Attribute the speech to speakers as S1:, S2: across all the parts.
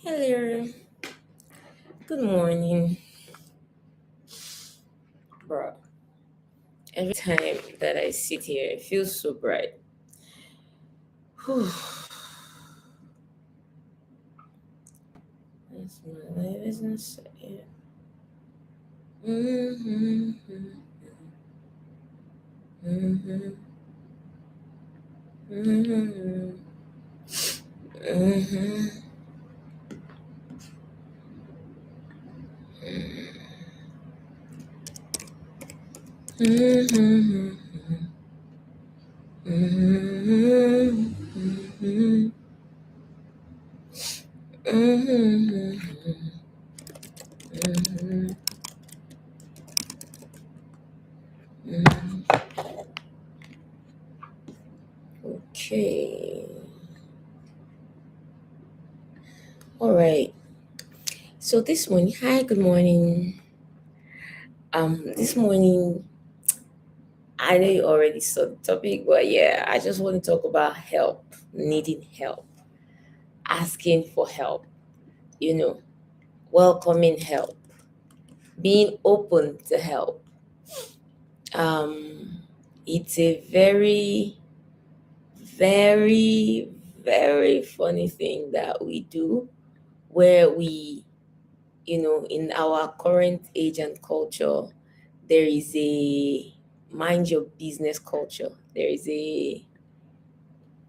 S1: Hello, good morning, bro. Every time that I sit here, it feels so bright. Whew. That's my life is insane. Mm-hmm. Mm-hmm. Mm-hmm. Mm-hmm. Mm-hmm. Mm-hmm. Mm-hmm. Mm-hmm. Mm-hmm. Okay. All right. So this morning, hi, good morning. This morning I know you already saw the topic, but yeah, I just want to talk about help, needing help, asking for help, you know, welcoming help, being open to help. Um, it's a very, very, very funny thing that we do where we, in our current age and culture, there is a mind your business culture. There is a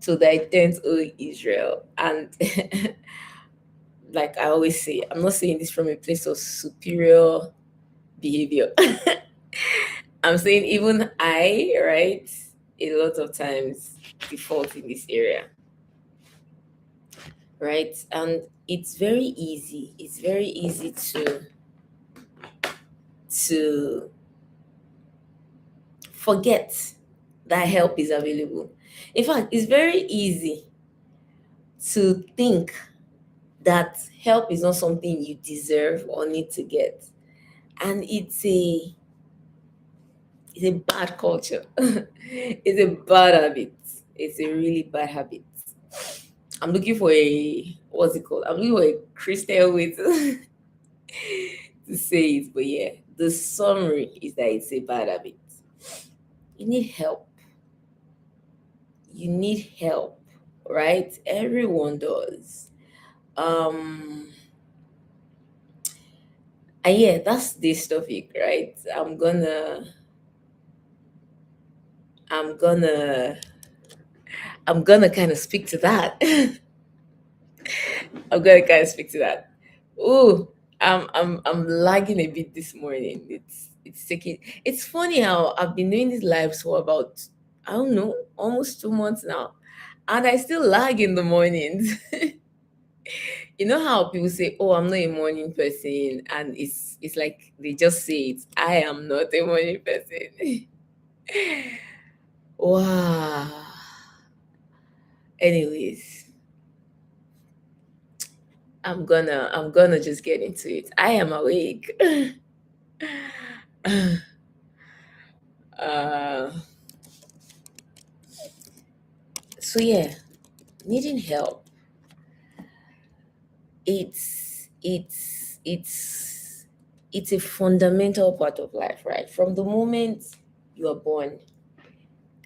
S1: to thy tent, O Israel. And like I always say, I'm not saying this from a place of superior behavior. I'm saying even I, right, a lot of times default in this area, right? And it's very easy. It's very easy to forget that help is available. In fact, it's very easy to think that help is not something you deserve or need to get. And it's a bad culture. It's a bad habit. It's a really bad habit. I'm looking for a what's it called? I'm looking for a Christian way to say it, but yeah, the summary is that it's a bad habit. You need help. You need help, right? Everyone does. Um, and yeah, that's this topic, right? I'm gonna, I'm gonna kind of speak to that. I'm gonna kind of speak to that. Oh, I'm lagging a bit this morning. It's taking. It's funny how I've been doing these lives for about I don't know almost 2 months now, and I still lag in the mornings. You know how people say, "Oh, I'm not a morning person," and it's like they just say it. I am not a morning person. Wow. Anyways, I'm gonna just get into it. I am awake. uh, so yeah, needing help. It's a fundamental part of life, right? From the moment you are born,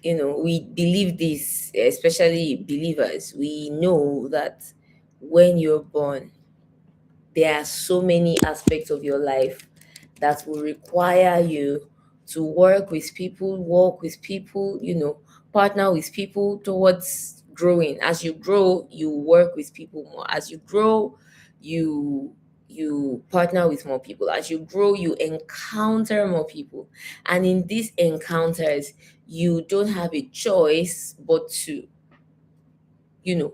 S1: we believe this, especially believers. We know that when you're born, there are so many aspects of your life that will require you to work with people, partner with people towards growing. As you grow, you work with people more. As you grow, you you partner with more people. As you grow, you encounter more people. And in these encounters, you don't have a choice but to, you know,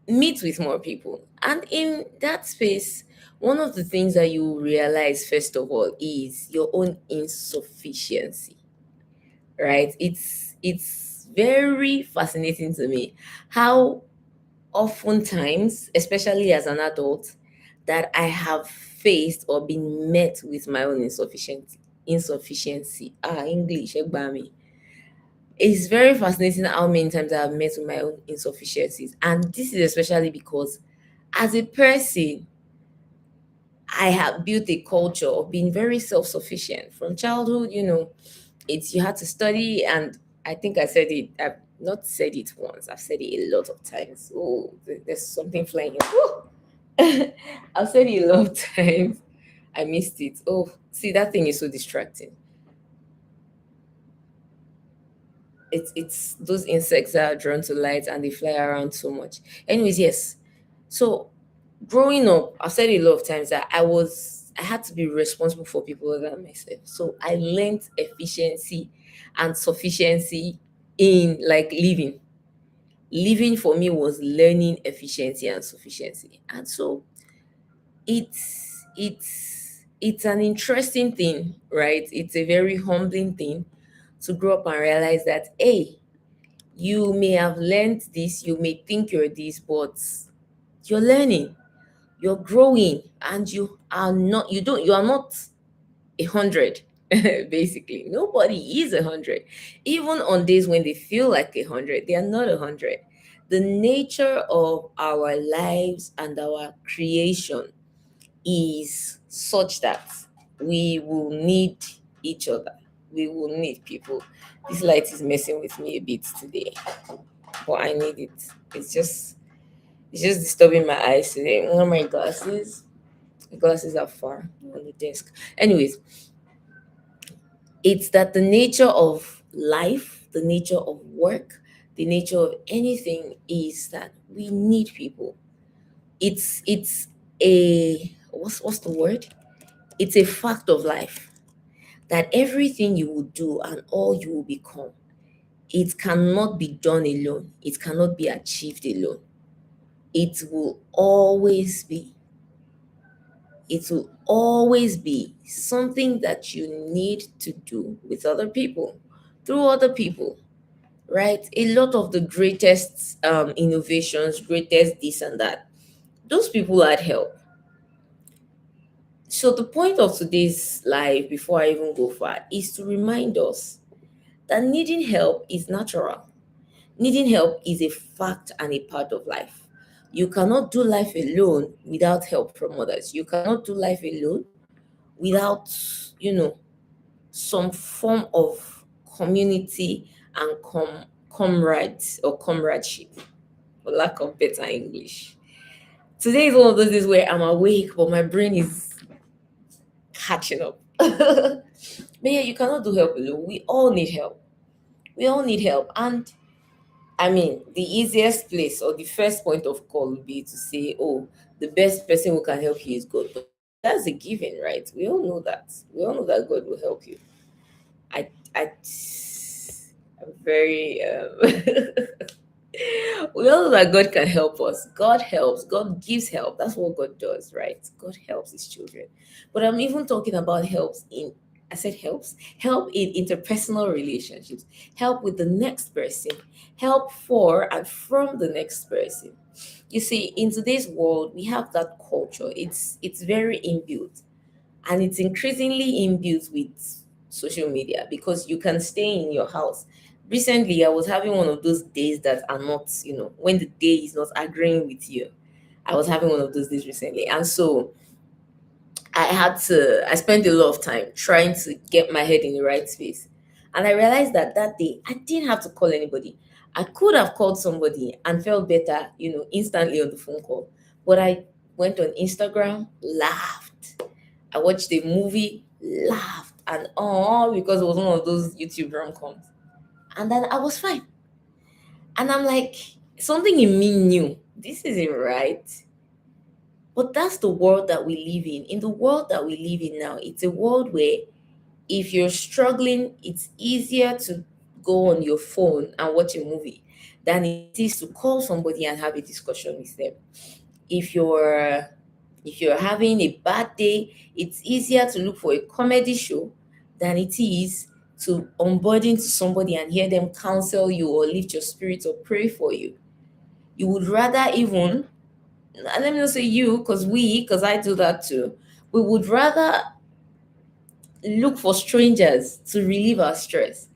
S1: meet with more people. And in that space, one of the things that you realize, first of all, is your own insufficiency, right? It's very fascinating to me how oftentimes, especially as an adult, that I have faced or been met with my own insufficiency. English, Egbami. It's very fascinating how many times I have met with my own insufficiencies. And this is especially because As a person, I have built a culture of being very self-sufficient from childhood. It's you had to study, and I think I said it. I've not said it once. I've said it a lot of times. Oh, there's something flying here. I've said it a lot of times. I missed it. Oh, see, that thing is so distracting. It's those insects that are drawn to light and they fly around so much. Anyways, yes. So growing up, I've said it a lot of times that I had to be responsible for people other than myself. So I learned efficiency and sufficiency in like living. Living for me was learning efficiency and sufficiency. And so it's an interesting thing, right? It's a very humbling thing to grow up and realize that, hey, you may have learned this, you may think you're this, but you're learning, you're growing, and you are not 100. Basically, nobody is 100. Even on days when they feel like 100, they are not 100. The nature of our lives and our creation is such that we will need each other. We will need people. This light is messing with me a bit today, but I need it. It's just disturbing my eyes today. Oh, my glasses. The glasses are far on the desk. Anyways, it's that the nature of life, the nature of work, the nature of anything is that we need people. It's a what's the word? It's a fact of life that everything you will do and all you will become, it cannot be done alone. It cannot be achieved alone. It will always be. It will always be something that you need to do with other people, through other people, right? A lot of the greatest innovations, greatest this and that, those people had help. So the point of today's live, before I even go far, is to remind us that needing help is natural. Needing help is a fact and a part of life. You cannot do life alone without help from others. You cannot do life alone without, you know, some form of community and comrades or comradeship, for lack of better English. Today is one of those days where I'm awake, but my brain is catching up. But yeah, you cannot do help alone. We all need help. We all need help. And I mean, the easiest place or the first point of call would be to say, oh, the best person who can help you is God. But that's a given, right? We all know that. We all know that God will help you. I'm very we all know that God can help us. God helps. God gives help. That's what God does, right? God helps his children. But I'm even talking about helps in I said help in interpersonal relationships, help with the next person, help for and from the next person. You see, in today's world, we have that culture. It's very inbuilt, and it's increasingly inbuilt with social media because you can stay in your house. Recently, I was having one of those days that are not, when the day is not agreeing with you. I was having one of those days recently, and so I spent a lot of time trying to get my head in the right space. And I realized that that day I didn't have to call anybody. I could have called somebody and felt better, instantly on the phone call. But I went on Instagram, laughed. I watched a movie, laughed, and all because it was one of those YouTube rom-coms. And then I was fine. And I'm like, something in me knew this isn't right. But that's the world that we live in. In the world that we live in now, it's a world where if you're struggling, it's easier to go on your phone and watch a movie than it is to call somebody and have a discussion with them. If you're if you're having a bad day, it's easier to look for a comedy show than it is to onboarding to somebody and hear them counsel you or lift your spirits or pray for you. You would rather even, and let me not say you, because I do that too. We would rather look for strangers to relieve our stress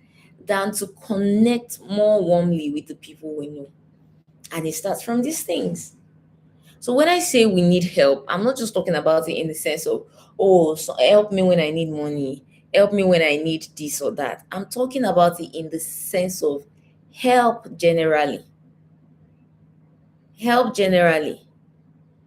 S1: than to connect more warmly with the people we know. And it starts from these things. So when I say we need help, I'm not just talking about it in the sense of, oh, so help me when I need money, help me when I need this or that. I'm talking about it in the sense of help generally. Help generally.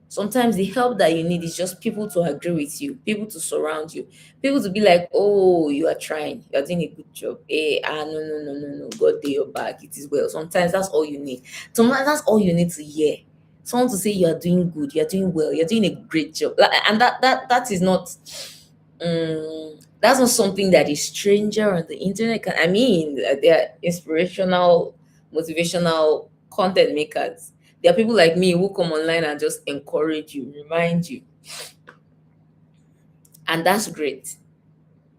S1: Sometimes the help that you need is just people to agree with you, people to surround you, people to be like, oh, you are trying, you are doing a good job. Hey, no, no, no, no, no, God, day your back, it is well. Sometimes that's all you need. Sometimes that's all you need to hear. Someone to say you are doing good, you are doing well, you're doing a great job. And that is not that's not something that a stranger on the internet can. I mean, they are inspirational, motivational content makers. There are people like me who come online and just encourage you, remind you, and that's great.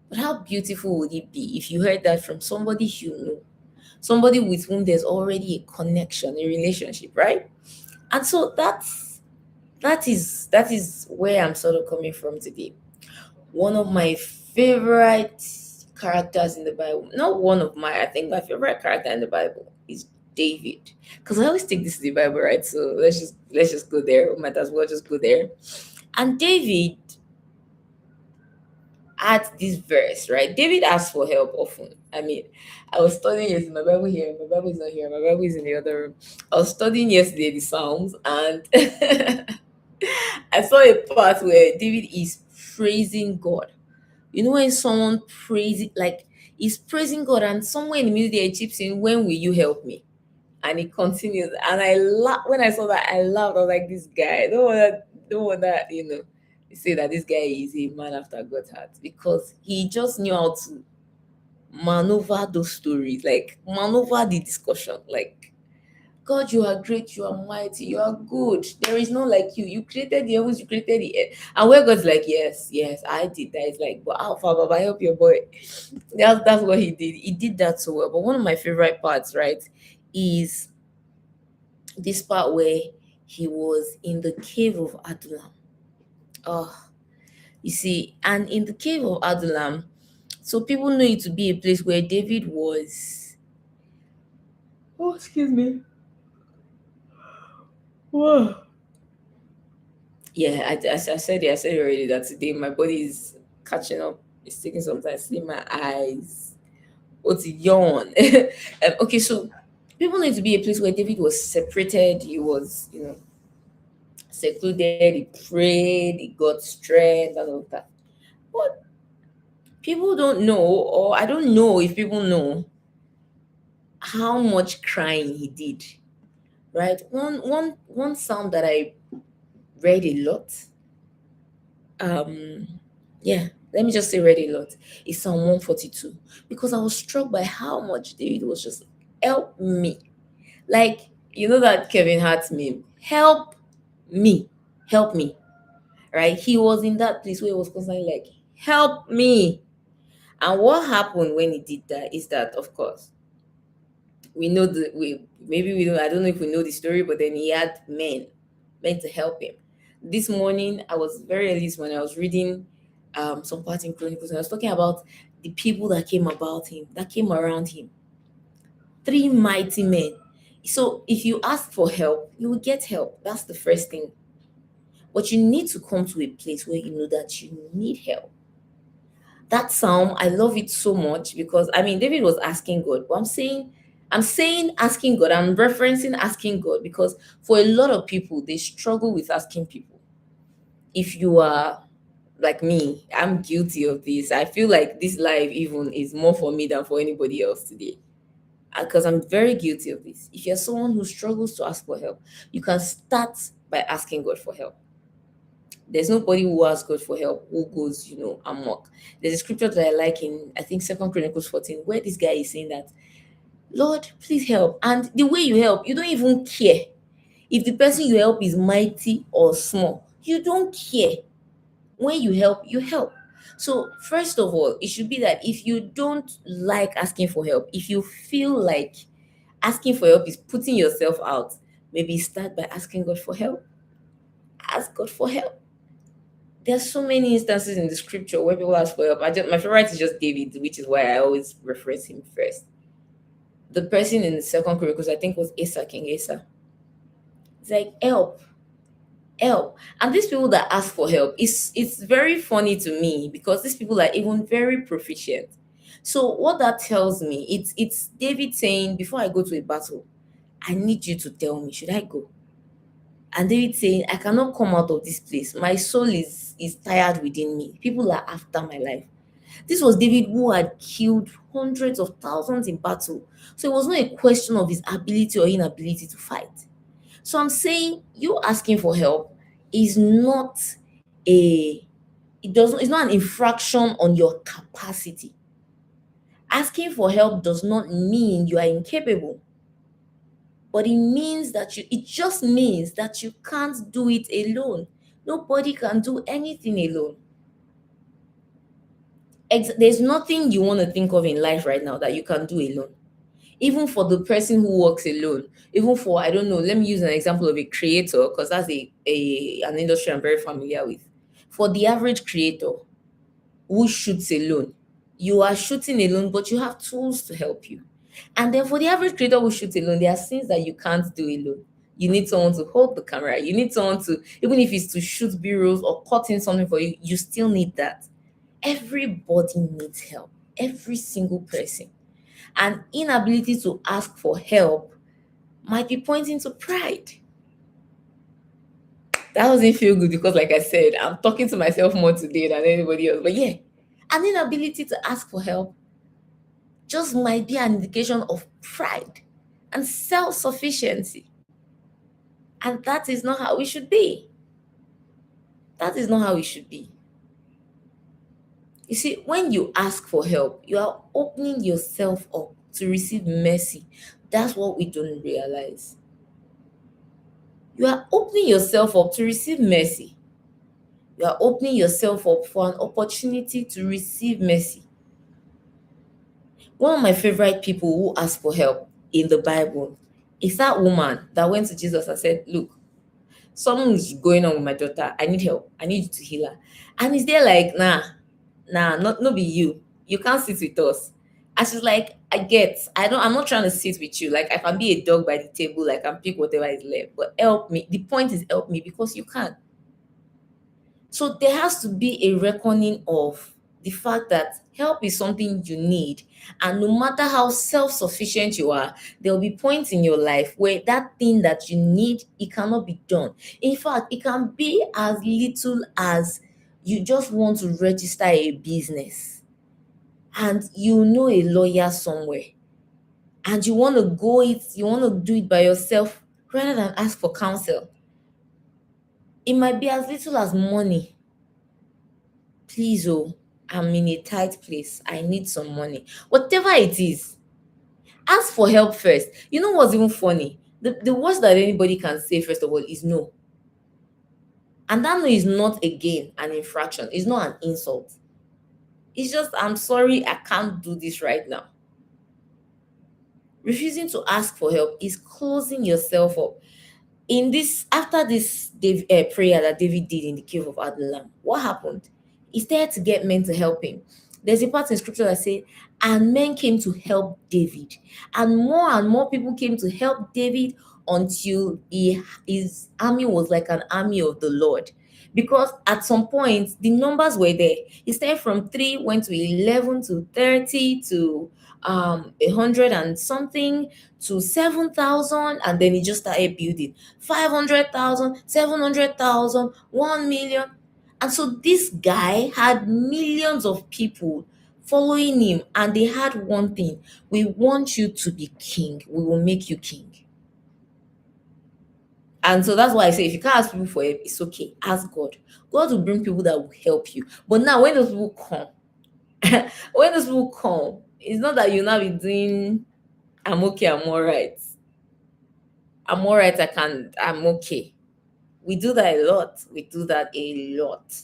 S1: But how beautiful would it be if you heard that from somebody you know, somebody with whom there's already a connection, a relationship, right? And so that is where I'm sort of coming from today. One of my favorite characters in the Bible, not one of my, I think my favorite character in the Bible is David. Because I always take this to the Bible, right? So let's just go there. We might as well just go there. And David had this verse, right? David asked for help often. I mean, I was studying yesterday, my Bible here, my Bible is not here, my Bible is in the other room. I was studying yesterday the Psalms, and I saw a part where David is praising God. You know, when someone praise it, like he's praising God, and somewhere in the middle there, he chips in, "When will you help me?" And it continues. And I laugh when I saw that. I laughed. I was like, "This guy, don't want that, say that this guy is a man after God's heart, because he just knew how to maneuver those stories, like maneuver the discussion, like." God, you are great, you are mighty, you are good. There is none like you. You created the heavens, you created the earth. And where God's like, yes, yes, I did that. It's like, but Alpha, Baba, help your boy. That's what he did. He did that so well. But one of my favorite parts, right, is this part where he was in the cave of Adullam. Oh, you see, and in the cave of Adullam, so people know it to be a place where David was. Oh, excuse me. Whoa. Yeah, I said it. I said it already that today my body is catching up. It's taking some time. See my eyes. What's yawn? Okay, so people need to be a place where David was separated. He was, secluded. He prayed. He got strength and all of that. But people don't know, or I don't know if people know how much crying he did. Right? One psalm that I read a lot, um yeah, let me just say read a lot, is Psalm 142, because I was struck by how much David was just, help me, like, that Kevin Hart meme, me help me, right? He was in that place where he was constantly like, help me. And what happened when he did that is that, of course, we know the we maybe we don't, I don't know if we know the story, but then he had men to help him. This morning, I was very early this morning, I was reading some part in Chronicles, and I was talking about the people that came about him, that came around him. Three mighty men. So if you ask for help, you will get help. That's the first thing. But you need to come to a place where you know that you need help. That psalm, I love it so much because, I mean, David was asking God, but I'm saying asking God, I'm referencing asking God, because for a lot of people, they struggle with asking people. If you are like me, I'm guilty of this. I feel like this life even is more for me than for anybody else today, because I'm very guilty of this. If you're someone who struggles to ask for help, you can start by asking God for help. There's nobody who asks God for help who goes, amok. There's a scripture that I like in, I think, Second Chronicles 14, where this guy is saying that, Lord, please help. And the way you help, you don't even care if the person you help is mighty or small. You don't care. When you help, you help. So, first of all, it should be that if you don't like asking for help, if you feel like asking for help is putting yourself out, maybe start by asking God for help. Ask God for help. There's so many instances in the scripture where people ask for help. My favorite is just David, which is why I always reference him first. The person in the Second Chronicles, I think, was Asa, King Asa. It's like, help. Help. And these people that ask for help, it's very funny to me because these people are even very proficient. So what that tells me, it's David saying, before I go to a battle, I need you to tell me, should I go? And David saying, I cannot come out of this place. My soul is tired within me. People are after my life. This was David who had killed hundreds of thousands in battle. So it was not a question of his ability or inability to fight. So I'm saying you asking for help is not a it's not an infraction on your capacity. Asking for help does not mean you are incapable, but it just means that you can't do it alone. Nobody can do anything alone. There's nothing you want to think of in life right now that you can do alone. Even for the person who works alone, even for, I don't know, let me use an example of a creator because that's an industry I'm very familiar with. For the average creator who shoots alone, you are shooting alone, but you have tools to help you. And then for the average creator who shoots alone, there are things that you can't do alone. You need someone to hold the camera. You need someone to, even if it's to shoot b-rolls or cut in something for you, you still need that. Everybody needs help. Every single person. And inability to ask for help might be pointing to pride. That doesn't feel good because, like I said, I'm talking to myself more today than anybody else. But yeah, an inability to ask for help just might be an indication of pride and self sufficiency. And that is not how we should be. That is not how we should be. You see, when you ask for help, you are opening yourself up to receive mercy. That's what we don't realize. You are opening yourself up to receive mercy. You are opening yourself up for an opportunity to receive mercy. One of my favorite people who asked for help in the Bible is that woman that went to Jesus and said, look, something is going on with my daughter. I need help. I need you to heal her. And he's there like, nah, not be you. You can't sit with us. And she's like, I'm not trying to sit with you. Like I can be a dog by the table, like I can pick whatever is left. But help me. The point is help me because you can. So there has to be a reckoning of the fact that help is something you need. And no matter how self-sufficient you are, there will be points in your life where that thing that you need, it cannot be done. In fact, it can be as little as you just want to register a business and you know a lawyer somewhere and you want to do it by yourself rather than ask for counsel. It might be as little as money. Please, oh, I'm in a tight place. I need some money. Whatever it is, ask for help first. You know what's even funny? The worst that anybody can say, first of all, is no. And that no is not, again, an infraction. It's not an insult. It's just, I'm sorry, I can't do this right now. Refusing to ask for help is closing yourself up. In this, after this prayer that David did in the cave of Adullam, what happened? He started to get men to help him. There's a part in scripture that says, and men came to help David, and more people came to help David until his army was like an army of the Lord. Because at some point the numbers were there. He started from 3, went to 11 to 30 to 100 and something to 7,000, and then he just started building 500,000, 700,000, 1 million. And so this guy had millions of people following him, and they had one thing: we want you to be king, we will make you king. And so that's why I say, if you can't ask people for help, it's okay. Ask God. God will bring people that will help you. But now, when those people come, it's not that you'll not be doing, I'm okay, I'm all right. I'm all right, I'm okay. We do that a lot. We do that a lot.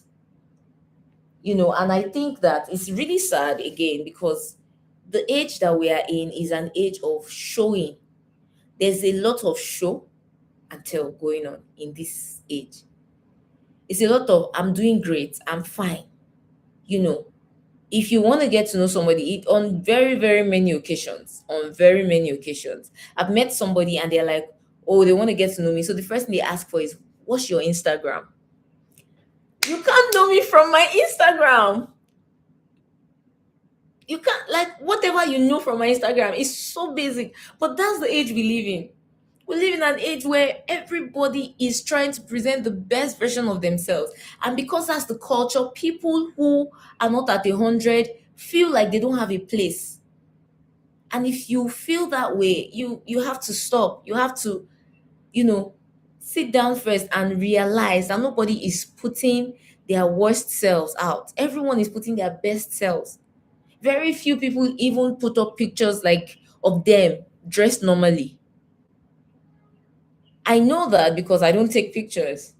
S1: And I think that it's really sad again because the age that we are in is an age of showing. There's a lot of show and tell going on in this age. It's a lot of, I'm doing great, I'm fine. If you want to get to know somebody, on very, very many occasions, I've met somebody and they're like, oh, they want to get to know me. So the first thing they ask for is, What's your Instagram? You can't know me from my Instagram. You can't, like, whatever you know from my Instagram is so basic. But that's the age we live in. We live in an age where everybody is trying to present the best version of themselves. And because that's the culture, people who are not at 100 feel like they don't have a place. And if you feel that way, you have to stop. You have to, you know, sit down first and realize that nobody is putting their worst selves out. Everyone is putting their best selves. Very few people even put up pictures like of them dressed normally. I know that because I don't take pictures.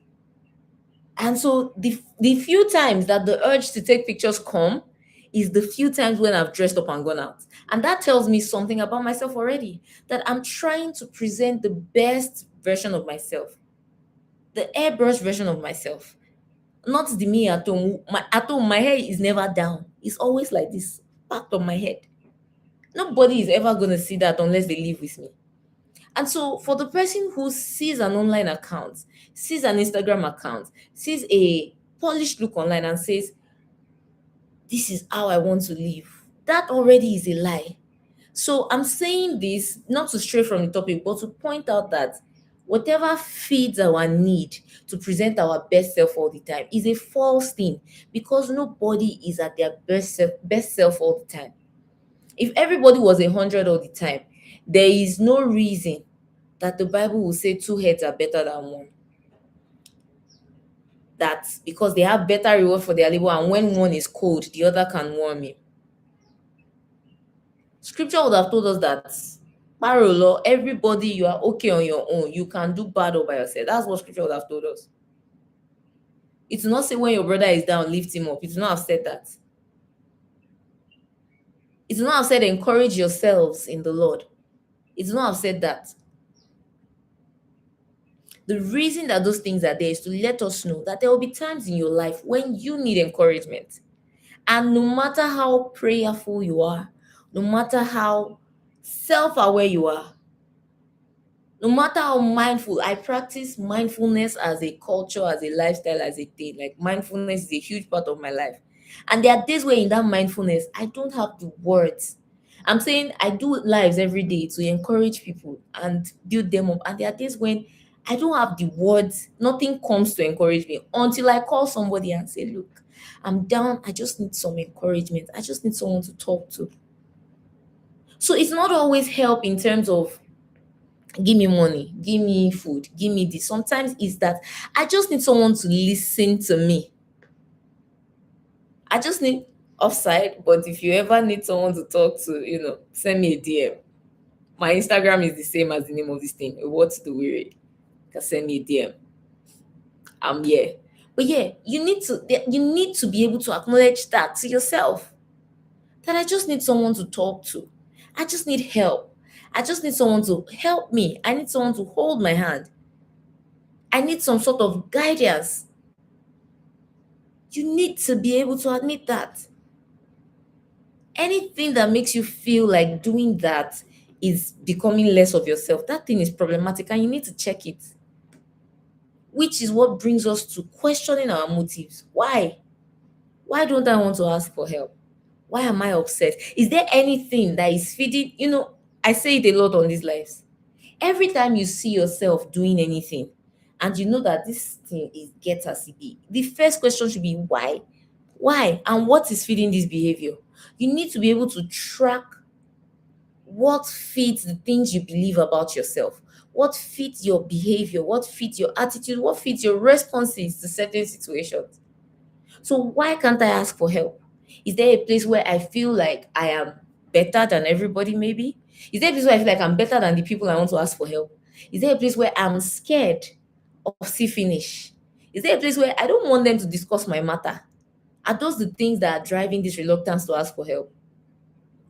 S1: And so the few times that the urge to take pictures come is the few times when I've dressed up and gone out. And that tells me something about myself already, that I'm trying to present the best version of myself, the airbrush version of myself, not the me at home. At home, my hair is never down. It's always like this, packed on my head. Nobody is ever going to see that unless they live with me. And so, for the person who sees an online account, sees an Instagram account, sees a polished look online and says, "This is how I want to live," that already is a lie. So, I'm saying this not to stray from the topic, but to point out that whatever feeds our need to present our best self all the time is a false thing, because nobody is at their best self all the time. If everybody was 100 all the time, there is no reason that the Bible will say two heads are better than one. That's because they have better reward for their labor, and when one is cold, the other can warm him. Scripture would have told us that parallel, everybody, you are okay on your own. You can do bad all by yourself. That's what scripture would have told us. It will not say when your brother is down, lift him up. It will not have said that. It will not have said encourage yourselves in the Lord. It will not have said that. The reason that those things are there is to let us know that there will be times in your life when you need encouragement. And no matter how prayerful you are, no matter how self aware you are, no matter how mindful, I practice mindfulness as a culture, as a lifestyle, as a thing. Like, mindfulness is a huge part of my life. And there are days where in that mindfulness, I don't have the words. I'm saying I do lives every day to encourage people and build them up. And there are days when I don't have the words, nothing comes to encourage me until I call somebody and say, "Look, I'm down. I just need some encouragement. I just need someone to talk to." So it's not always help in terms of give me money, give me food, give me this. Sometimes it's that I just need someone to listen to me. I just need offside, but if you ever need someone to talk to, send me a DM. My Instagram is the same as the name of this thing. What do we read? You can send me a DM. I'm here. But yeah, you need to be able to acknowledge that to yourself. That I just need someone to talk to. I just need help. I just need someone to help me. I need someone to hold my hand. I need some sort of guidance. You need to be able to admit that. Anything that makes you feel like doing that is becoming less of yourself, that thing is problematic and you need to check it. Which is what brings us to questioning our motives. Why? Why don't I want to ask for help? Why am I upset? Is there anything that is feeding? I say it a lot on these lives. Every time you see yourself doing anything and you know that this thing is get as it be, the first question should be why? Why? And what is feeding this behavior? You need to be able to track what feeds the things you believe about yourself, what feeds your behavior, what feeds your attitude, what feeds your responses to certain situations. So why can't I ask for help? Is there a place where I feel like I am better than everybody, maybe? Is there a place where I feel like I'm better than the people I want to ask for help? Is there a place where I'm scared of see finish? Is there a place where I don't want them to discuss my matter? Are those the things that are driving this reluctance to ask for help?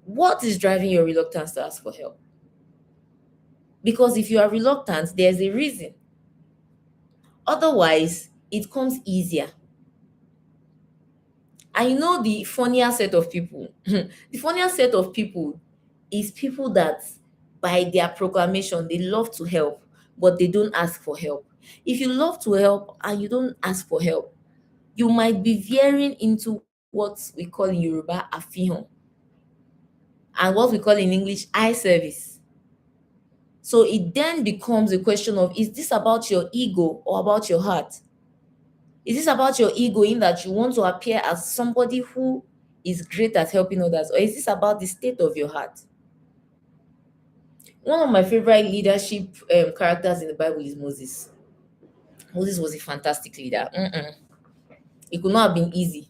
S1: What is driving your reluctance to ask for help? Because if you are reluctant, there's a reason. Otherwise, it comes easier. I know the funnier set of people. The funnier set of people is people that, by their proclamation, they love to help. but they don't ask for help. If you love to help and you don't ask for help, you might be veering into what we call in Yoruba afihàn, and what we call in English eye service. So it then becomes a question of, is this about your ego or about your heart? Is this about your ego in that you want to appear as somebody who is great at helping others, or is this about the state of your heart? One of my favorite leadership characters in the Bible is Moses. Moses was a fantastic leader. It could not have been easy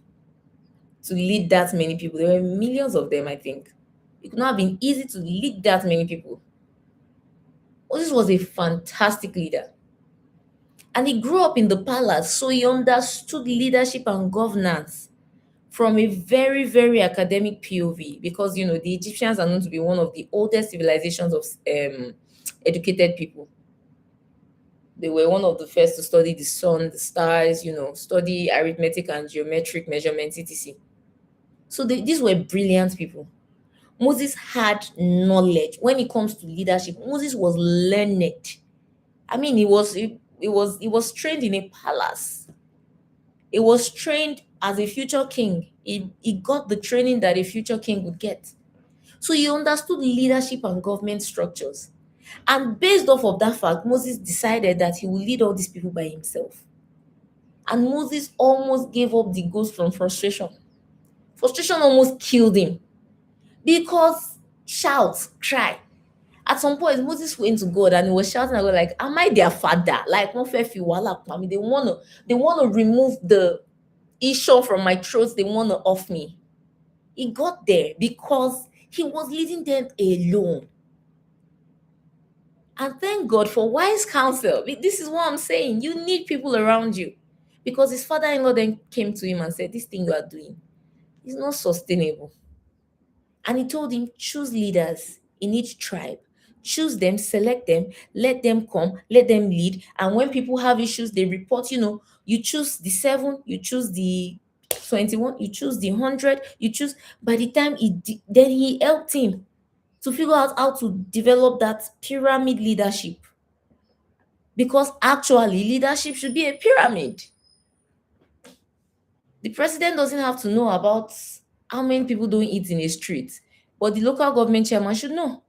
S1: to lead that many people. There were millions of them, I think. It could not have been easy to lead that many people. Moses was a fantastic leader. And he grew up in the palace, so he understood leadership and governance from a very, very academic POV, because the Egyptians are known to be one of the oldest civilizations of educated people. They were one of the first to study the sun, the stars, study arithmetic and geometric measurements, etc. So these were brilliant people. Moses had knowledge. When it comes to leadership, Moses was learned. I mean, he was trained in a palace. He was trained as a future king. He got the training that a future king would get. So he understood leadership and government structures. And based off of that fact, Moses decided that he would lead all these people by himself. And Moses almost gave up the ghost from frustration. Frustration almost killed him because shout, cry. At some point, Moses went to God and he was shouting at God, like, "Am I their father? Like, one fair few wala pa me. They want to remove the issue from my throat. They want to off me." He got there because he was leading them alone. And thank God for wise counsel. This is what I'm saying. You need people around you. Because his father-in-law then came to him and said, "This thing you are doing is not sustainable." And he told him, choose leaders in each tribe. Choose them, select them, let them come, let them lead. And when people have issues, they report, you choose the 7, you choose the 21, you choose the 100, you choose. By the time then he helped him to figure out how to develop that pyramid leadership. Because actually, leadership should be a pyramid. The president doesn't have to know about how many people don't eat in a street, but the local government chairman should know.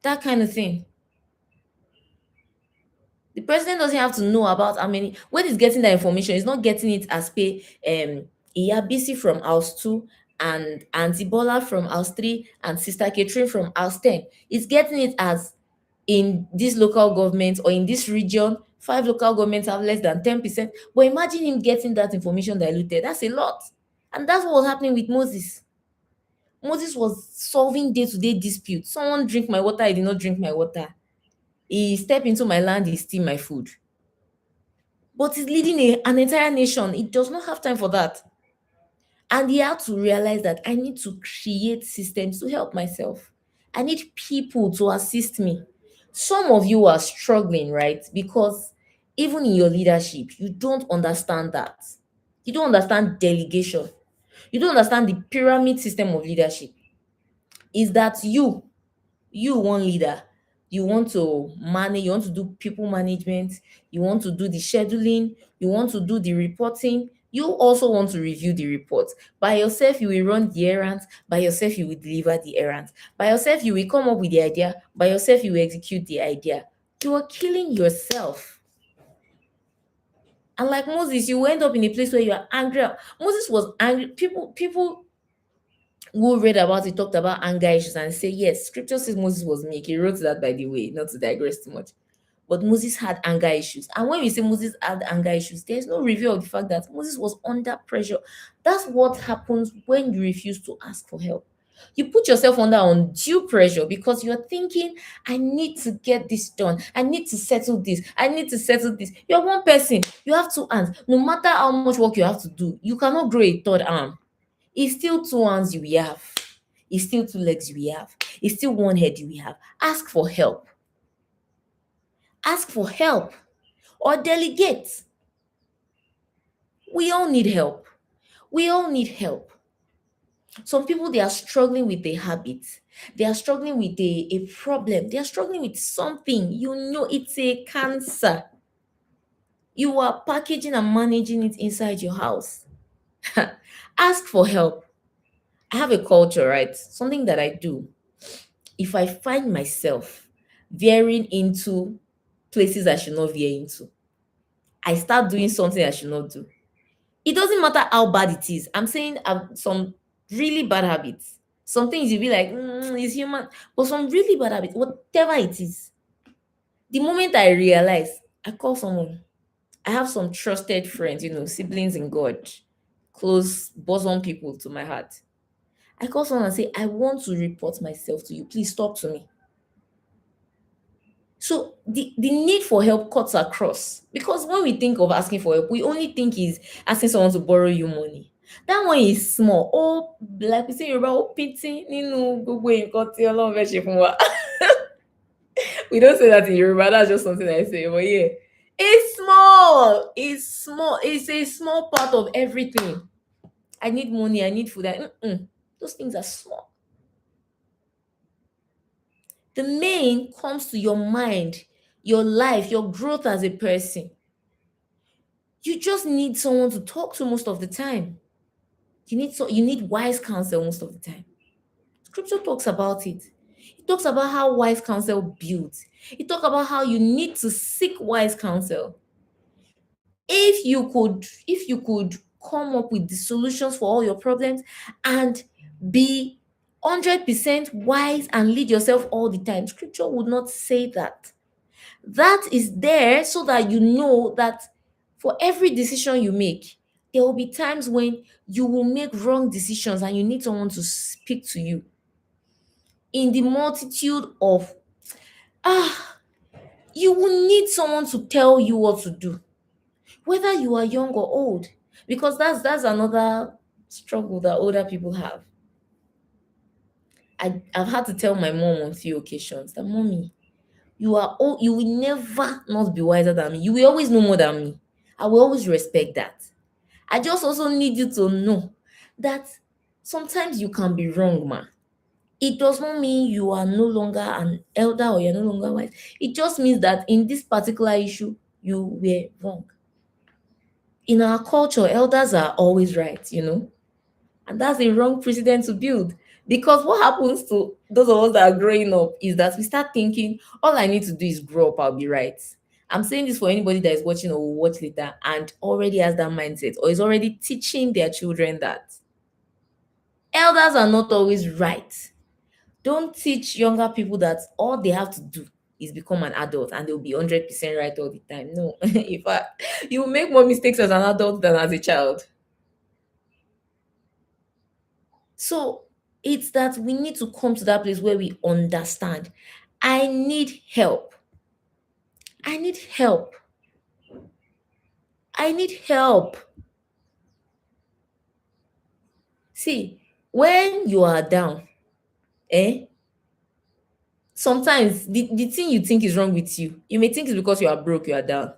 S1: That kind of thing. The president doesn't have to know about how many. When he's getting that information, he's not getting it as pay Iyabisi from house 2 and Auntie Bola from house 3 and Sister Catherine from house 10. He's getting it as, in this local government or in this region, 5 local governments have less than 10%. But imagine him getting that information diluted. That's a lot. And that's what was happening with Moses. Moses was solving day-to-day disputes. Someone drink my water, I did not drink my water. He step into my land, he steal my food. But he's leading an entire nation. He does not have time for that. And he had to realize that I need to create systems to help myself. I need people to assist me. Some of you are struggling, right? Because even in your leadership, you don't understand that. You don't understand delegation. You don't understand the pyramid system of leadership. Is that you one leader, you want to manage, you want to do people management, you want to do the scheduling, you want to do the reporting, you also want to review the report. By yourself you will run the errands, by yourself you will deliver the errands, by yourself you will come up with the idea, by yourself you will execute the idea. You are killing yourself. And like Moses, you will end up in a place where you are angry. Moses was angry. People who read about it talked about anger issues and say, yes, scripture says Moses was meek. He wrote that, by the way, not to digress too much. But Moses had anger issues. And when we say Moses had anger issues, there's no review of the fact that Moses was under pressure. That's what happens when you refuse to ask for help. You put yourself under undue pressure because you're thinking, I need to get this done. I need to settle this. I need to settle this. You're one person. You have 2 hands. No matter how much work you have to do, you cannot grow a third arm. It's still 2 hands you will have. It's still 2 legs you will have. It's still 1 head you will have. Ask for help. Ask for help or delegate. We all need help. We all need help. Some people, they are struggling with a habit. They are struggling with a problem. They are struggling with something. You know, it's a cancer. You are packaging and managing it inside your house. Ask for help. I have a culture, right? Something that I do. If I find myself veering into places I should not veer into, I start doing something I should not do. It doesn't matter how bad it is. I'm saying some really bad habits. Some things you'll be like, it's human. But some really bad habits, whatever it is, the moment I realize, I call someone. I have some trusted friends, siblings in God, close bosom people to my heart. I call someone and say, I want to report myself to you. Please talk to me. So the need for help cuts across, because when we think of asking for help, we only think is asking someone to borrow you money. That one is small. Oh, like we say, Yoruba, oh, pity, nínú gbogbo nǹkan tí Ọlọ́run fẹ́ ṣe fún wa. We don't say that in Yoruba. That's just something I say. But yeah, it's small. It's small. It's a small part of everything. I need money. I need food. Those things are small. The main comes to your mind, your life, your growth as a person. You just need someone to talk to most of the time. You need wise counsel most of the time. Scripture talks about it. It talks about how wise counsel builds. It talks about how you need to seek wise counsel. If you could come up with the solutions for all your problems and be 100% wise and lead yourself all the time, scripture would not say that. That is there so that you know that for every decision you make, there will be times when you will make wrong decisions and you need someone to speak to you. In the multitude of, ah, you will need someone to tell you what to do, whether you are young or old, because that's another struggle that older people have. I've had to tell my mom on few occasions that, mommy, you are old, you will never not be wiser than me. You will always know more than me. I will always respect that. I just also need you to know that sometimes you can be wrong, ma. It does not mean you are no longer an elder or you're no longer wise. It just means that in this particular issue, you were wrong. In our culture, elders are always right. And that's a wrong precedent to build. Because what happens to those of us that are growing up is that we start thinking, all I need to do is grow up, I'll be right. I'm saying this for anybody that is watching or will watch later and already has that mindset or is already teaching their children that elders are not always right. Don't teach younger people that all they have to do is become an adult and they'll be 100% right all the time. No, in fact, you will make more mistakes as an adult than as a child. So it's that we need to come to that place where we understand. I need help. I need help. I need help. See, when you are down, eh? Sometimes the thing you think is wrong with you, you may think it's because you are broke, you are down.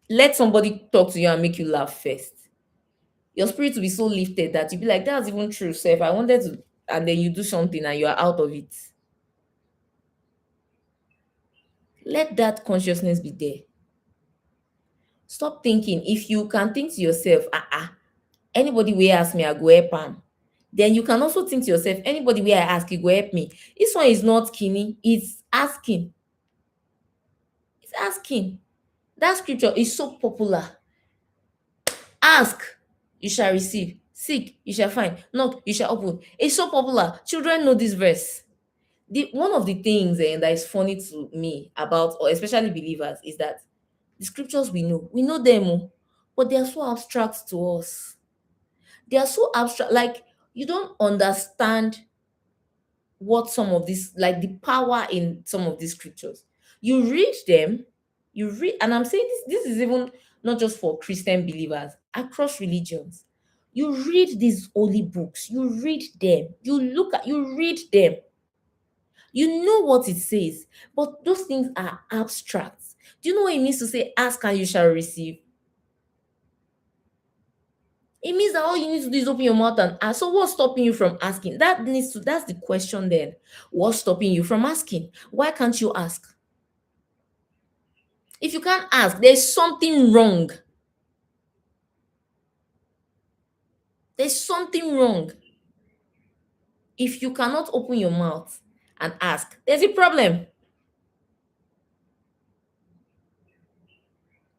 S1: Let somebody talk to you and make you laugh first. Your spirit will be so lifted that you'll be like, that's even true. So if I wanted to, and then you do something and you are out of it, let that consciousness be there. Stop thinking. If you can think to yourself, anybody will ask me, I go help am. Then you can also think to yourself, anybody will I ask, you go help me. This one is not keening, it's asking. It's asking. That scripture is so popular. Ask, you shall receive. Seek, you shall find. Knock, you shall open. It's so popular. Children know this verse. One of the things that is funny to me about, or especially believers, is that the scriptures we know them, but they are so abstract to us. They are so abstract, like you don't understand what some of this, like the power in some of these scriptures. You read them, and I'm saying this is even not just for Christian believers, across religions. You read these holy books, you read them, you read them, you know what it says, but those things are abstract. Do you know what it means to say, ask and you shall receive? It means that all you need to do is open your mouth and ask. So what's stopping you from asking? That's the question then. What's stopping you from asking? Why can't you ask? If you can't ask, there's something wrong. There's something wrong. If you cannot open your mouth and ask, there's a problem.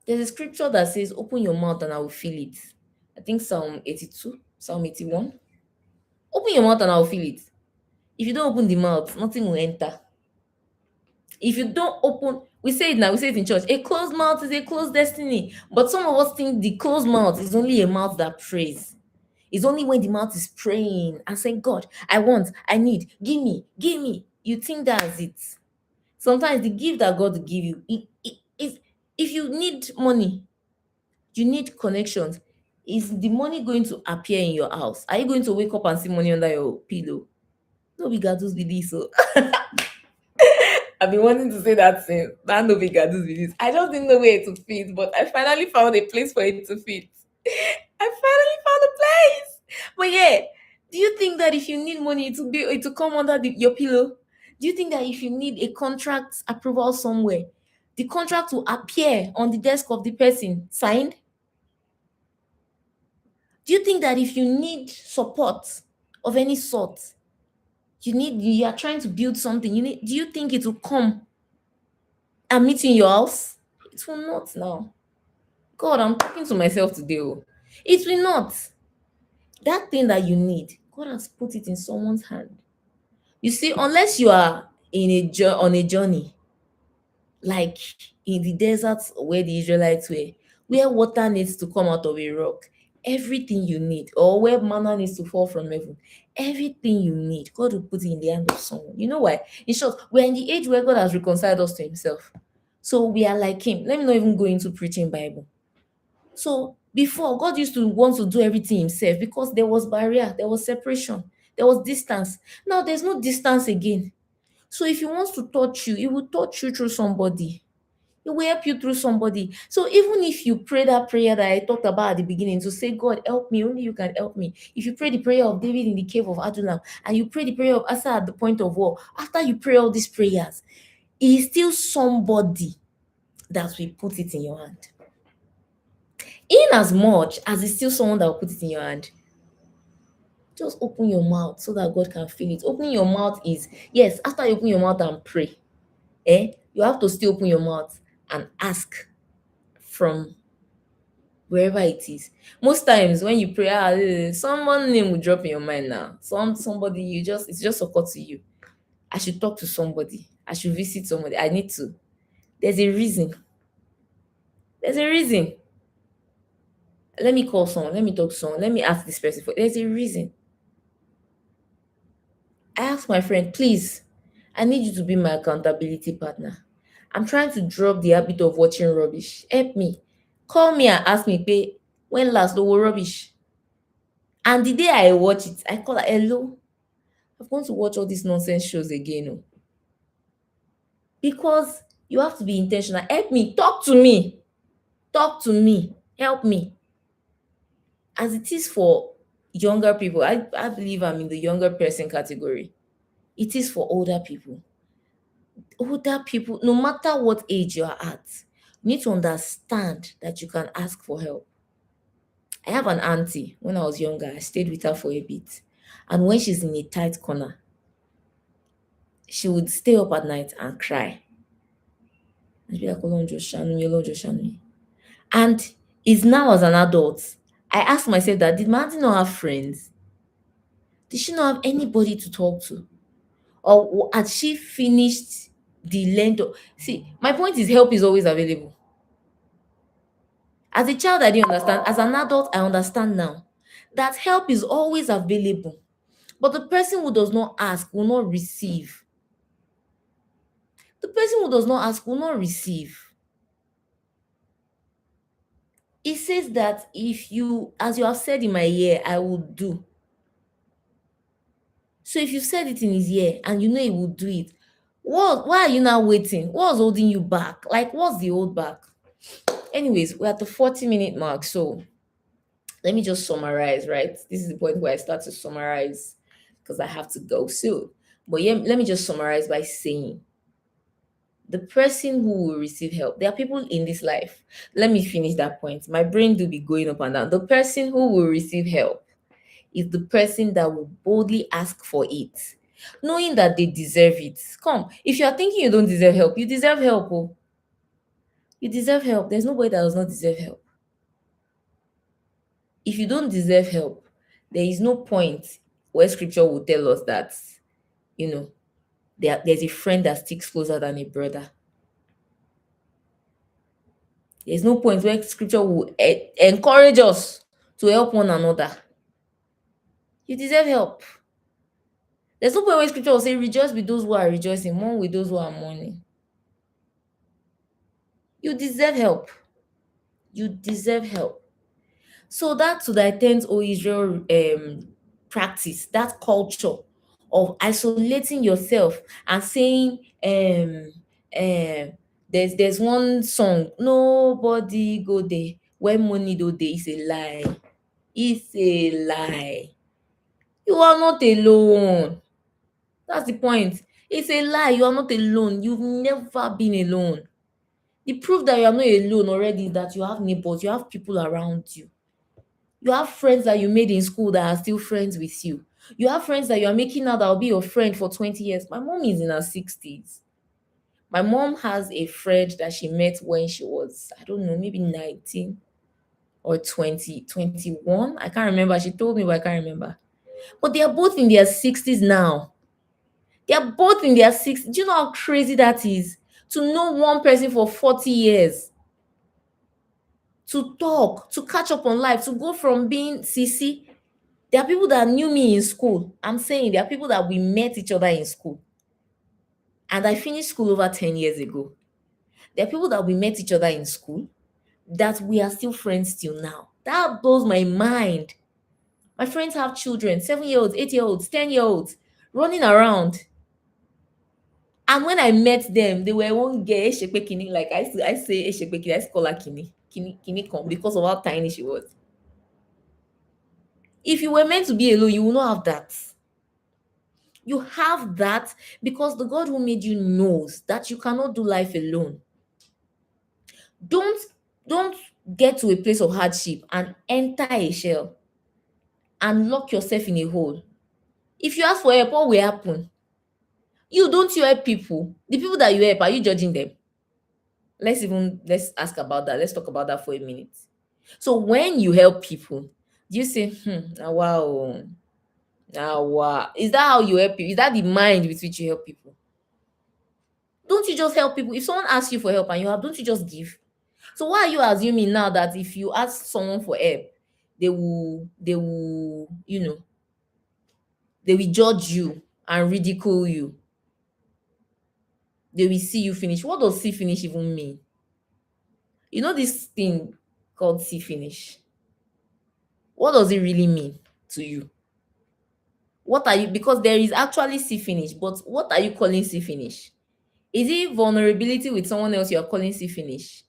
S1: There's a scripture that says, open your mouth and I will fill it. I think Psalm 82, Psalm 81. Open your mouth and I will fill it. If you don't open the mouth, nothing will enter. If you don't open, we say it now, we say it in church, a closed mouth is a closed destiny. But some of us think the closed mouth is only a mouth that prays. It's only when the mouth is praying and saying, God, I want, I need, give me, give me. You think that's it. Sometimes the gift that God will give you, if you need money, you need connections. Is the money going to appear in your house? Are you going to wake up and see money under your pillow? No, we got those with this. So I've been wanting to say that since. That no big gadoos with this. I just didn't know where it would fit, but I finally found a place for it to fit. I finally found a place. But yeah, do you think that if you need money to come under your pillow? Do you think that if you need a contract approval somewhere, the contract will appear on the desk of the person signed? Do you think that if you need support of any sort, you are trying to build something, do you think it will come and meet you in your house? It will not now. God, I'm talking to myself today. Oh. It will not. That thing that you need, God has put it in someone's hand. You see, unless you are on a journey, like in the deserts where the Israelites were, where water needs to come out of a rock, everything you need, or where manna needs to fall from heaven, everything you need, God will put it in the hand of someone. You know why? In short, we're in the age where God has reconciled us to Himself. So we are like Him. Let me not even go into preaching Bible. So before, God used to want to do everything Himself because there was barrier, there was separation, there was distance. Now there's no distance again. So if He wants to touch you, He will touch you through somebody. He will help you through somebody. So even if you pray that prayer that I talked about at the beginning to say, God, help me, only you can help me. If you pray the prayer of David in the cave of Adullam and you pray the prayer of Asa at the point of war, after you pray all these prayers, it is still somebody that will put it in your hand. In as much as it's still someone that will put it in your hand, just open your mouth so that God can feel it. Opening your mouth is, yes, after you open your mouth and pray, you have to still open your mouth and ask from wherever it is. Most times when you pray, someone name will drop in your mind now. Somebody it's just occurred to you. I should talk to somebody. I should visit somebody. I need to. There's a reason. There's a reason. Let me call someone. Let me talk to someone. Let me ask this person for. There's a reason. I asked my friend, please, I need you to be my accountability partner. I'm trying to drop the habit of watching rubbish. Help me. Call me and ask me, pay when last no rubbish. And the day I watch it, I call her, hello. I'm going to watch all these nonsense shows again. Oh. Because you have to be intentional. Help me. Talk to me. Talk to me. Help me. As it is for younger people, I believe I'm in the younger person category. It is for older people. Older people, no matter what age you are at, you need to understand that you can ask for help. I have an auntie. When I was younger, I stayed with her for a bit. And when she's in a tight corner, she would stay up at night and cry. And she'd be like, "Olorun just shanu me, Olorun just shanu me." And it's now as an adult, I ask myself that did my auntie not have friends? Did she not have anybody to talk to? Or had she finished the length of see, my point is help is always available. As a child, I didn't understand. As an adult, I understand now that help is always available. But the person who does not ask will not receive. The person who does not ask will not receive. It says that if you, as you have said in my ear, I will do. So if you said it in his ear and you know he will do it, why are you now waiting? What's holding you back? Like, what's the hold back? Anyways, we're at the 40-minute mark. So Let me just summarize, right? This is the point where I start to summarize because I have to go soon. But yeah, let me just summarize by saying the person who will receive help, there are people in this life. Let me finish that point. My brain do be going up and down. The person who will receive help is the person that will boldly ask for it, knowing that they deserve it. Come, if you are thinking you don't deserve help, you deserve help. Oh, you deserve help. There's nobody that does not deserve help. If you don't deserve help, there is no point where scripture will tell us that, you know, there's a friend that sticks closer than a brother. There's no point where scripture will encourage us to help one another. You deserve help. There's no point where scripture will say, rejoice with those who are rejoicing, mourn with those who are mourning. You deserve help. You deserve help. So that to the 10th O Israel practice, that culture of isolating yourself and saying, um, there's one song, nobody go there when money do there, is a lie. It's a lie. You are not alone. That's the point. It's a lie. You are not alone. You've never been alone. The proof that you are not alone already is that you have neighbors, you have people around you. You have friends that you made in school that are still friends with you. You have friends that you are making now that will be your friend for 20 years. My mom is in her 60s. My mom has a friend that she met when she was, I don't know, maybe 19 or 20, 21. I can't remember. She told me, but I can't remember. But they are both in their 60s now. They are both in their 60s. Do you know how crazy that is? To know one person for 40 years, to talk, to catch up on life, to go from being CC. There are people that knew me in school. I'm saying there are people that we met each other in school. And I finished school over 10 years ago. There are people that we met each other in school that we are still friends till now. That blows my mind. My friends have children, 7-year-olds, 8-year-olds, 10-year-olds running around. And when I met them, they were one girl, Eshekpe Kini, like I say Eshekpe Kini, I used to call her Kini, Kini Kon, because of how tiny she was. If you were meant to be alone, you will not have that. You have that because the God who made you knows that you cannot do life alone. Don't don't get to a place of hardship and enter a shell and lock yourself in a hole. If you ask for help, what will happen? You help people. The people that you help, are you judging them? Let's ask about that. Let's talk about that for a minute. So when you help people, do you say, wow, now wow? Is that how you help people? Is that the mind with which you help people? Don't you just help people? If someone asks you for help and you have, don't you just give? So why are you assuming now that if you ask someone for help, they will judge you and ridicule you? They will see you finish. What does see finish even mean? You know this thing called see finish. What does it really mean to you? What are you, because there is actually see finish, but what are you calling see finish? Is it vulnerability with someone else you are calling see finish?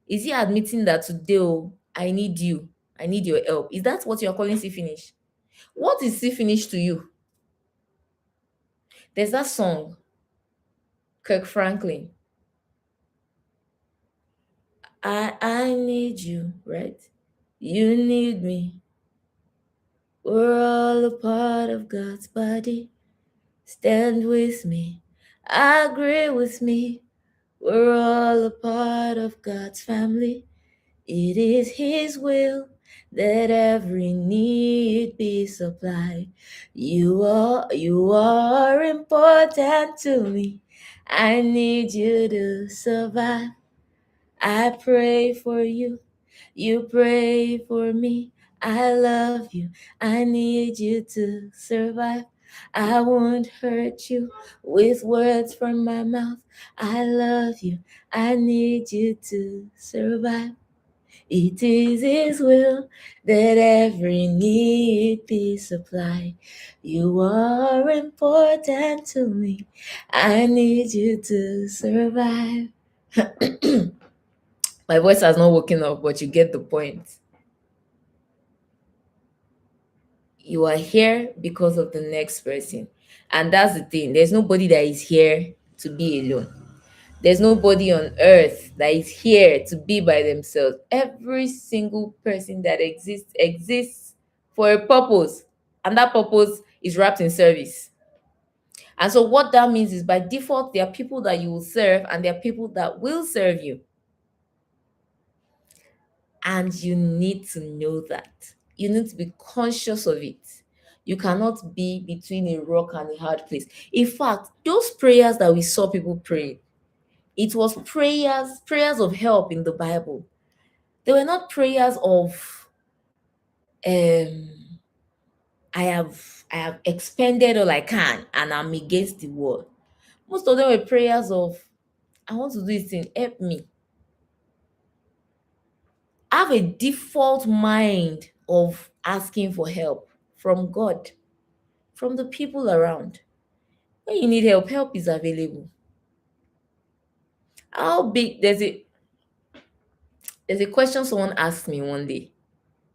S1: Is he admitting that today, oh, I need you, I need your help? Is that what you're calling see finish? What is see finish to you? There's that song, Kirk Franklin. I need you, right? You need me. We're all a part of God's body. Stand with me. Agree with me. We're all a part of God's family. It is His will that every need be supplied. You are important to me. I need you to survive. I pray for you. You pray for me. I love you. I need you to survive. I won't hurt you with words from my mouth. I love you. I need you to survive. It is His will that every need be supplied. You are important to me. I need you to survive. My voice has not woken up, but you get the point. You are here because of the next person. And that's the thing. There's nobody that is here to be alone. There's nobody on earth that is here to be by themselves. Every single person that exists for a purpose. And that purpose is wrapped in service. And so what that means is by default, there are people that you will serve and there are people that will serve you. And you need to know that. You need to be conscious of it. You cannot be between a rock and a hard place. In fact, those prayers that we saw people pray, it was prayers of help in the Bible. They were not prayers of um I have expended all I can and I'm against the wall. Most of them were prayers of I want to do this thing, help me. Have a default mind of asking for help from God, from the people around. When you need help, help is available. How big there's a question someone asked me one day,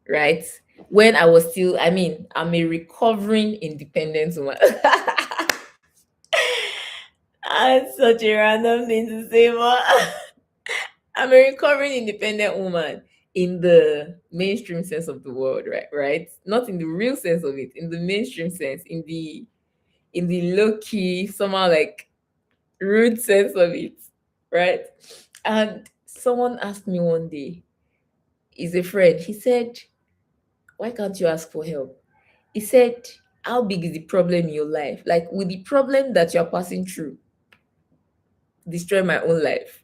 S1: right? When I was still, I'm a recovering independent woman. That's such a random thing to say, but I'm a recovering independent woman in the mainstream sense of the word, right? Right? Not in the real sense of it, in the mainstream sense, in the low key, somehow like rude sense of it, right? And someone asked me one day, he's a friend, he said, why can't you ask for help? He said, how big is the problem in your life? Like, with the problem that you're passing through, destroy my own life.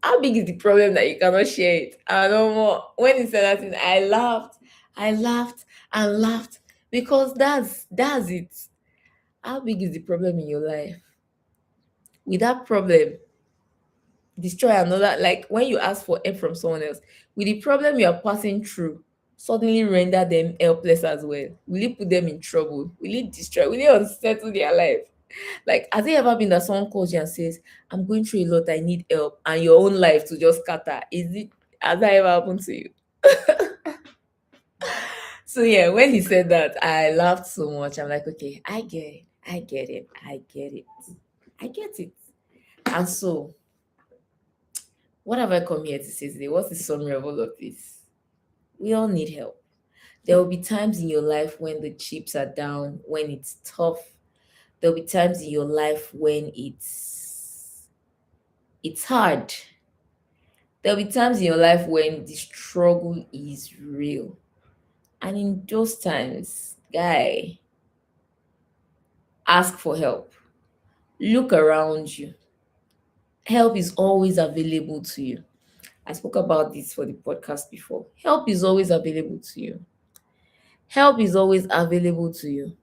S1: How big is the problem that you cannot share it? I don't know. When he said that thing, I laughed and laughed because that's it. How big is the problem in your life? With that problem, destroy another. Like when you ask for help from someone else, with the problem you are passing through, suddenly render them helpless as well. Will it put them in trouble? Will it destroy? Will it unsettle their life? Like, has it ever been that someone calls you and says, I'm going through a lot, I need help, and your own life to just scatter? Has that ever happened to you? So yeah, when he said that, I laughed so much. I'm like, okay, I get it. I get it. I get it. I get it. And so, what have I come here to say today? What's the summary of all of this? We all need help. There will be times in your life when the chips are down, when it's tough. There'll be times in your life when it's hard. There'll be times in your life when the struggle is real. And in those times, guy, ask for help. Look around you. Help is always available to you. I spoke about this for the podcast before. Help is always available to you. Help is always available to you.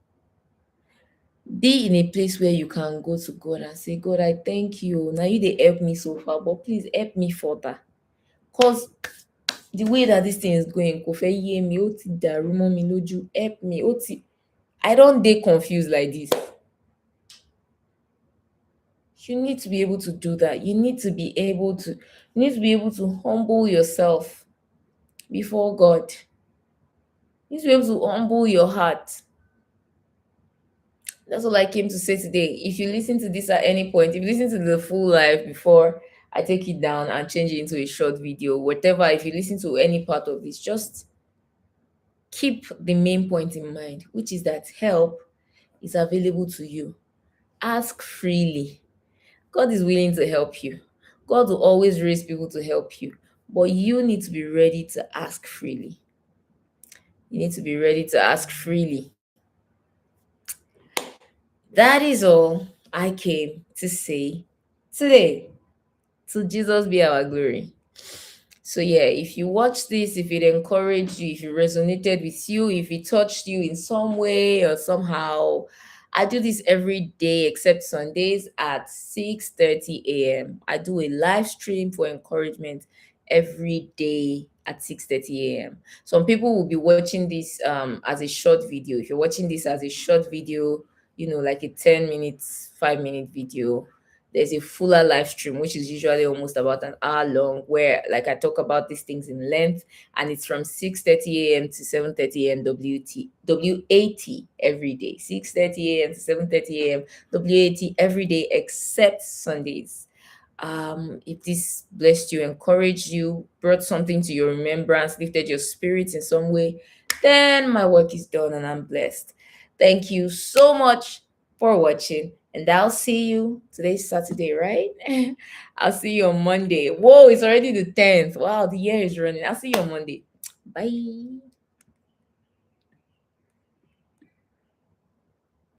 S1: Be in a place where you can go to God and say, God, I thank you. Now you they help me so far, but please help me further. Because the way that this thing is going, kò fẹ́ yé mi, ó ti dàrú mọ́ mi lójú, help me. I don't dey confused like this. You need to be able to do that. You need to be able to humble yourself before God. You need to be able to humble your heart. That's all I came to say today. If you listen to this at any point, if you listen to the full live before I take it down and change it into a short video, whatever, if you listen to any part of this, just keep the main point in mind, which is that help is available to you. Ask freely. God is willing to help you. God will always raise people to help you, but you need to be ready to ask freely. You need to be ready to ask freely. That is all I came to say today. To Jesus be our glory. So yeah, if you watch this, if it encouraged you, if it resonated with you, if it touched you in some way or somehow, I do this every day except Sundays at 6:30 a.m. I do a live stream for encouragement every day at 6:30 a.m. Some people will be watching this as a short video. If you're watching this as a short video, like a 10 minutes, 5-minute video, there's a fuller live stream, which is usually almost about an hour long, where like I talk about these things in length, and it's from 6:30 a.m. to 7:30 a.m. WAT every day. 6:30 a.m. to 7:30 a.m. WAT every day except Sundays. If this blessed you, encouraged you, brought something to your remembrance, lifted your spirits in some way, then my work is done and I'm blessed. Thank you so much for watching, and I'll see you. Today's Saturday, right? I'll see you on Monday. Whoa, it's already the 10th. Wow, the year is running. I'll see you on Monday. Bye.